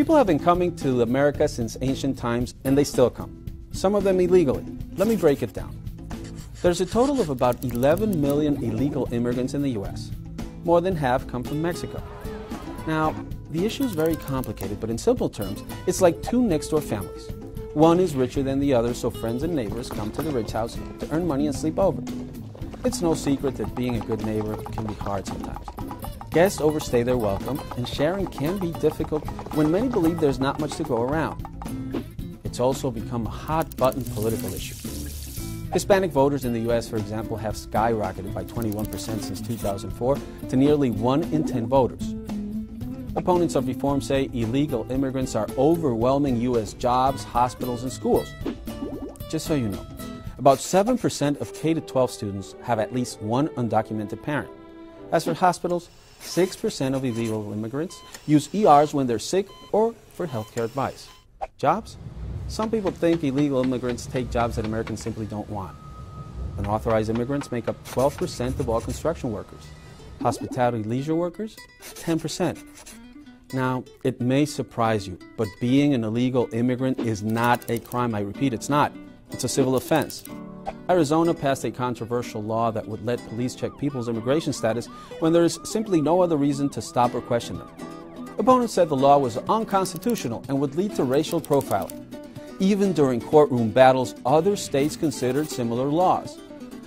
People have been coming to America since ancient times, and they still come. Some of them illegally. Let me break it down. There's a total of about 11 million illegal immigrants in the U.S. More than half come from Mexico. Now, the issue is very complicated, but in simple terms, it's like two next-door families. One is richer than the other, so friends and neighbors come to the rich house to earn money and sleep over. It's no secret that being a good neighbor can be hard sometimes. Guests overstay their welcome, and sharing can be difficult when many believe there's not much to go around. It's also become a hot-button political issue. Hispanic voters in the U.S., for example, have skyrocketed by 21% since 2004 to nearly 1 in 10 voters. Opponents of reform say illegal immigrants are overwhelming U.S. jobs, hospitals, and schools. Just so you know, about 7% of K-12 students have at least one undocumented parent. As for hospitals, 6% of illegal immigrants use ERs when they're sick or for healthcare advice. Jobs? Some people think illegal immigrants take jobs that Americans simply don't want. Unauthorized immigrants make up 12% of all construction workers. Hospitality leisure workers, 10%. Now, it may surprise you, but being an illegal immigrant is not a crime. I repeat, it's not. It's a civil offense. Arizona passed a controversial law that would let police check people's immigration status when there is simply no other reason to stop or question them. Opponents said the law was unconstitutional and would lead to racial profiling. Even during courtroom battles, other states considered similar laws.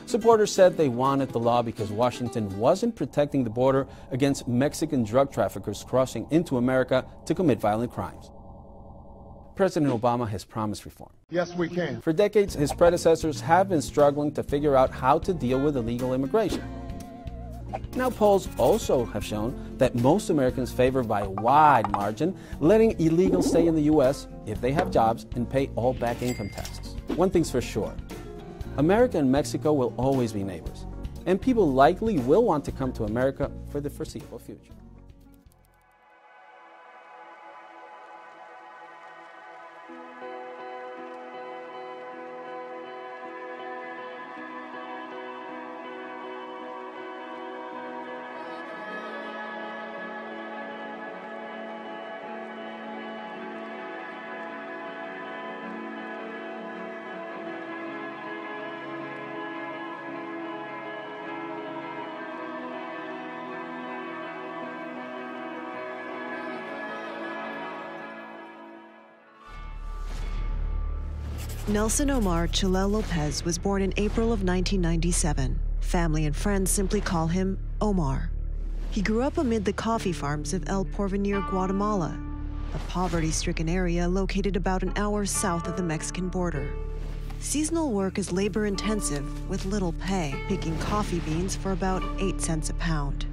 Supporters said they wanted the law because Washington wasn't protecting the border against Mexican drug traffickers crossing into America to commit violent crimes. President Obama has promised reform. Yes, we can. For decades, his predecessors have been struggling to figure out how to deal with illegal immigration. Now, polls also have shown that most Americans favor by a wide margin letting illegals stay in the U.S. if they have jobs and pay all back income taxes. One thing's for sure. America and Mexico will always be neighbors, and people likely will want to come to America for the foreseeable future. Nelson Omar Chilel Lopez was born in April of 1997. Family and friends simply call him Omar. He grew up amid the coffee farms of El Porvenir, Guatemala, a poverty-stricken area located about an hour south of the Mexican border. Seasonal work is labor-intensive with little pay, picking coffee beans for about 8 cents a pound.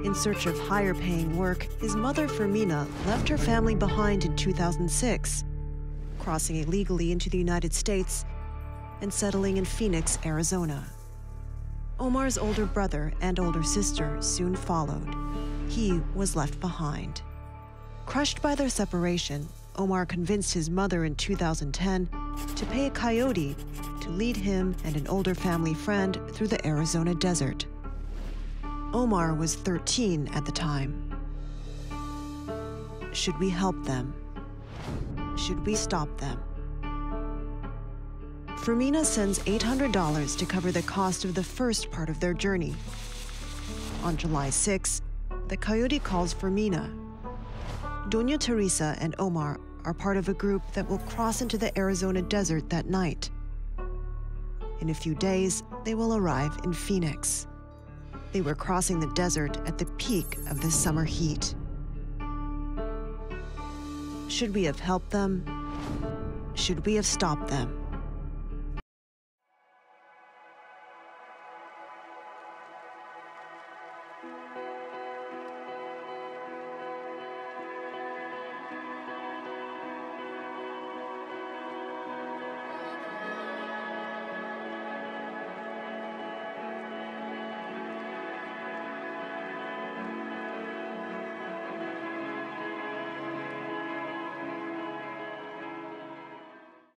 In search of higher-paying work, his mother, Fermina, left her family behind in 2006, crossing illegally into the United States and settling in Phoenix, Arizona. Omar's older brother and older sister soon followed. He was left behind. Crushed by their separation, Omar convinced his mother in 2010 to pay a coyote to lead him and an older family friend through the Arizona desert. Omar was 13 at the time. Should we help them? Should we stop them? Fermina sends $800 to cover the cost of the first part of their journey. On July 6, the coyote calls Fermina. Doña Teresa and Omar are part of a group that will cross into the Arizona desert that night. In a few days, they will arrive in Phoenix. They were crossing the desert at the peak of the summer heat. Should we have helped them? Should we have stopped them?